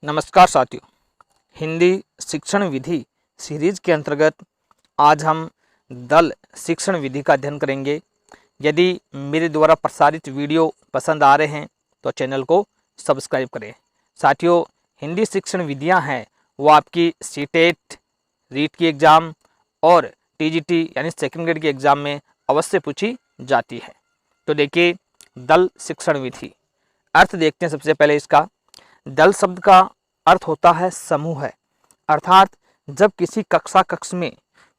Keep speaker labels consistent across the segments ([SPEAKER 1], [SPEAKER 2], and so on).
[SPEAKER 1] नमस्कार साथियों, हिंदी शिक्षण विधि सीरीज के अंतर्गत आज हम दल शिक्षण विधि का अध्ययन करेंगे। यदि मेरे द्वारा प्रसारित वीडियो पसंद आ रहे हैं तो चैनल को सब्सक्राइब करें। साथियों, हिंदी शिक्षण विधियां हैं वो आपकी सीटेट, रीट की एग्ज़ाम और टीजीटी यानी सेकंड ग्रेड की एग्ज़ाम में अवश्य पूछी जाती है। तो देखिए, दल शिक्षण विधि अर्थ देखते हैं। सबसे पहले इसका दल शब्द का अर्थ होता है समूह है, अर्थात जब किसी कक्ष में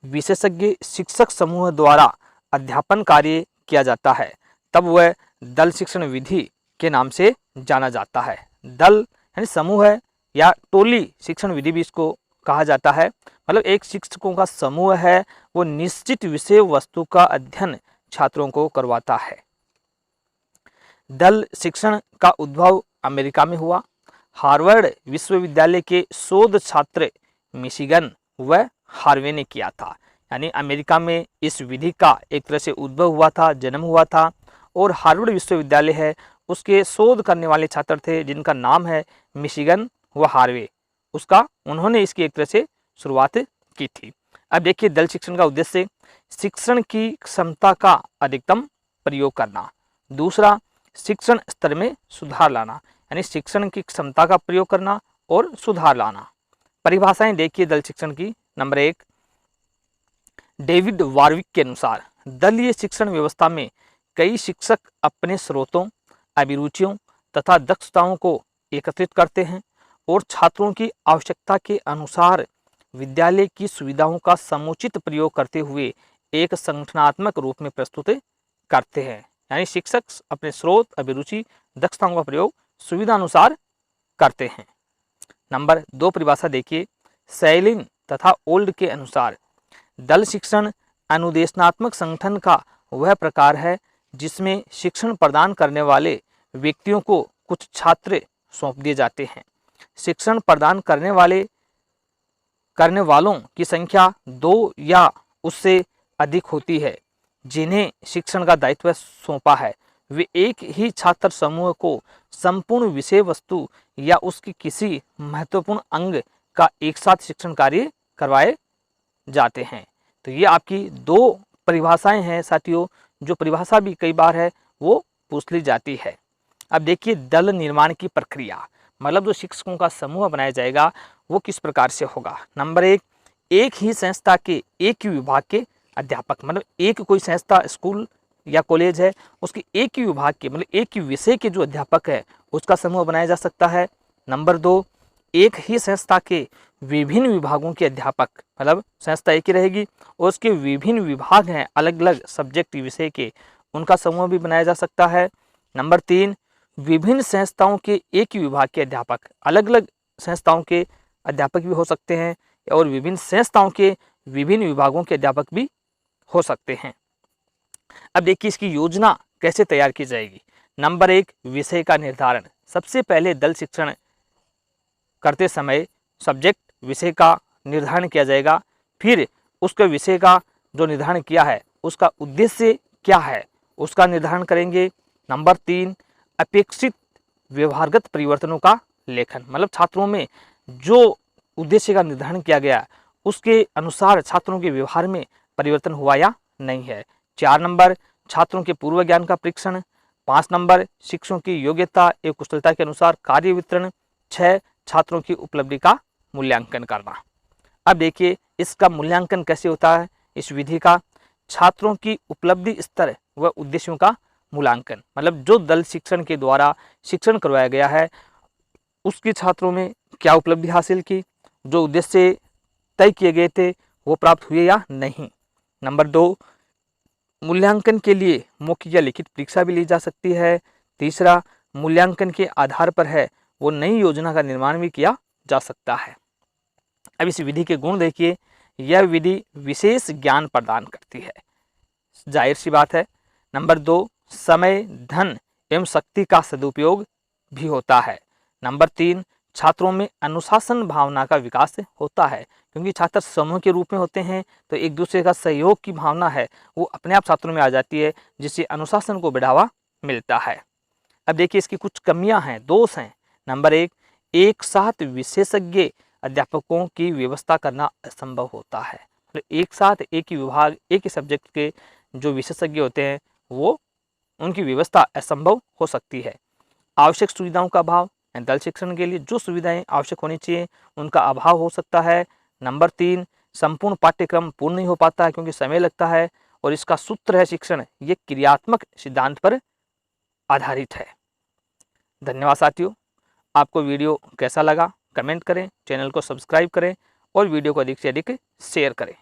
[SPEAKER 1] विशेषज्ञ शिक्षक समूह द्वारा अध्यापन कार्य किया जाता है तब वह दल शिक्षण विधि के नाम से जाना जाता है। दल यानी समूह है या टोली शिक्षण विधि भी इसको कहा जाता है। मतलब एक शिक्षकों का समूह है, वो निश्चित विषय वस्तु का अध्ययन छात्रों को करवाता है। दल शिक्षण का उद्भव अमेरिका में हुआ। हार्वर्ड विश्वविद्यालय के शोध छात्र मिशिगन व हार्वे ने किया था। यानी अमेरिका में इस विधि का एक तरह से उद्भव हुआ था, जन्म हुआ था। और हार्वर्ड विश्वविद्यालय है, उसके शोध करने वाले छात्र थे जिनका नाम है मिशिगन व हार्वे। उन्होंने इसकी एक तरह से शुरुआत की थी। अब देखिए, दल शिक्षण का उद्देश्य शिक्षण की क्षमता का अधिकतम प्रयोग करना। दूसरा, शिक्षण स्तर में सुधार लाना, यानी शिक्षण की क्षमता का प्रयोग करना और सुधार लाना। परिभाषाएं देखिए दल शिक्षण की। नंबर 1, डेविड वार्विक के अनुसार दलीय शिक्षण व्यवस्था में कई शिक्षक अपने स्रोतों, अभिरुचियों तथा दक्षताओं को एकत्रित करते हैं और छात्रों की आवश्यकता के अनुसार विद्यालय की सुविधाओं का समुचित प्रयोग करते हुए एक संगठनात्मक रूप में प्रस्तुत करते हैं। यानी शिक्षक अपने स्रोत, अभिरुचि, दक्षताओं का प्रयोग सुविधा अनुसार करते हैं। नंबर 2 परिभाषा देखिए, सैलिन तथा ओल्ड के अनुसार दल शिक्षण अनुदेशनात्मक संगठन का वह प्रकार है जिसमें शिक्षण प्रदान करने वाले व्यक्तियों को कुछ छात्र सौंप दिए जाते हैं। शिक्षण प्रदान करने वालों की संख्या 2 या उससे अधिक होती है जिन्हें शिक्षण का दायित्व सौंपा है। वे एक ही छात्र समूह को संपूर्ण विषय वस्तु या उसके किसी महत्वपूर्ण अंग का एक साथ शिक्षण कार्य करवाए जाते हैं। तो ये आपकी 2 परिभाषाएं हैं साथियों, जो परिभाषा भी कई बार है वो पूछ ली जाती है। अब देखिए, दल निर्माण की प्रक्रिया, मतलब जो शिक्षकों का समूह बनाया जाएगा वो किस प्रकार से होगा। नंबर 1, एक ही संस्था के एक ही विभाग के अध्यापक, मतलब एक कोई संस्था, स्कूल या कॉलेज है, उसके एक ही विभाग के, मतलब एक ही विषय के जो अध्यापक है उसका समूह बनाया जा सकता है। नंबर 2, एक ही संस्था के विभिन्न विभागों के अध्यापक, मतलब संस्था एक ही रहेगी और उसके विभिन्न विभाग हैं अलग अलग सब्जेक्ट विषय के, उनका समूह भी बनाया जा सकता है। नंबर 3, विभिन्न संस्थाओं के एक ही विभाग के अध्यापक, अलग अलग संस्थाओं के अध्यापक भी हो सकते हैं और विभिन्न संस्थाओं के विभिन्न विभागों के अध्यापक भी हो सकते हैं। अब देखिए, इसकी योजना कैसे तैयार की जाएगी। नंबर 1, विषय का निर्धारण। सबसे पहले दल शिक्षण करते समय सब्जेक्ट, विषय का निर्धारण किया जाएगा। फिर उसके विषय का जो निर्धारण किया है उसका उद्देश्य क्या है उसका निर्धारण करेंगे। नंबर 3, अपेक्षित व्यवहारगत परिवर्तनों का लेखन, मतलब छात्रों में जो उद्देश्य का निर्धारण किया गया उसके अनुसार छात्रों के व्यवहार में परिवर्तन हुआ या नहीं है। 4 नंबर, छात्रों के पूर्व ज्ञान का परीक्षण। 5 नंबर, शिक्षकों की योग्यता एवं कुशलता के अनुसार कार्य वितरण। 6, छात्रों की उपलब्धि का मूल्यांकन करना। अब देखिए, इसका मूल्यांकन कैसे होता है इस विधि का। छात्रों की उपलब्धि स्तर व उद्देश्यों का मूल्यांकन, मतलब जो दल शिक्षण के द्वारा शिक्षण करवाया गया है उसके छात्रों में क्या उपलब्धि हासिल की, जो उद्देश्य तय किए गए थे वो प्राप्त हुए या नहीं। नंबर 2, मूल्यांकन के लिए मौखिक या लिखित परीक्षा भी ली जा सकती है। तीसरा, मूल्यांकन के आधार पर है वो नई योजना का निर्माण भी किया जा सकता है। अब इस विधि के गुण देखिए, यह विधि विशेष ज्ञान प्रदान करती है, जाहिर सी बात है। नंबर 2, समय, धन एवं शक्ति का सदुपयोग भी होता है। नंबर 3, छात्रों में अनुशासन भावना का विकास होता है, क्योंकि छात्र समूह के रूप में होते हैं तो एक दूसरे का सहयोग की भावना है वो अपने आप छात्रों में आ जाती है, जिससे अनुशासन को बढ़ावा मिलता है। अब देखिए, इसकी कुछ कमियां हैं, दोष हैं। नंबर 1, एक साथ विशेषज्ञ अध्यापकों की व्यवस्था करना असंभव होता है। तो एक साथ एक ही विभाग, एक ही सब्जेक्ट के जो विशेषज्ञ होते हैं वो उनकी व्यवस्था असंभव हो सकती है। आवश्यक सुविधाओं का अभाव, दल शिक्षण के लिए जो सुविधाएं आवश्यक होनी चाहिए उनका अभाव हो सकता है। नंबर 3, संपूर्ण पाठ्यक्रम पूर्ण नहीं हो पाता है क्योंकि समय लगता है। और इसका सूत्र है शिक्षण, ये क्रियात्मक सिद्धांत पर आधारित है। धन्यवाद साथियों। आपको वीडियो कैसा लगा कमेंट करें, चैनल को सब्सक्राइब करें और वीडियो को अधिक से अधिक शेयर करें।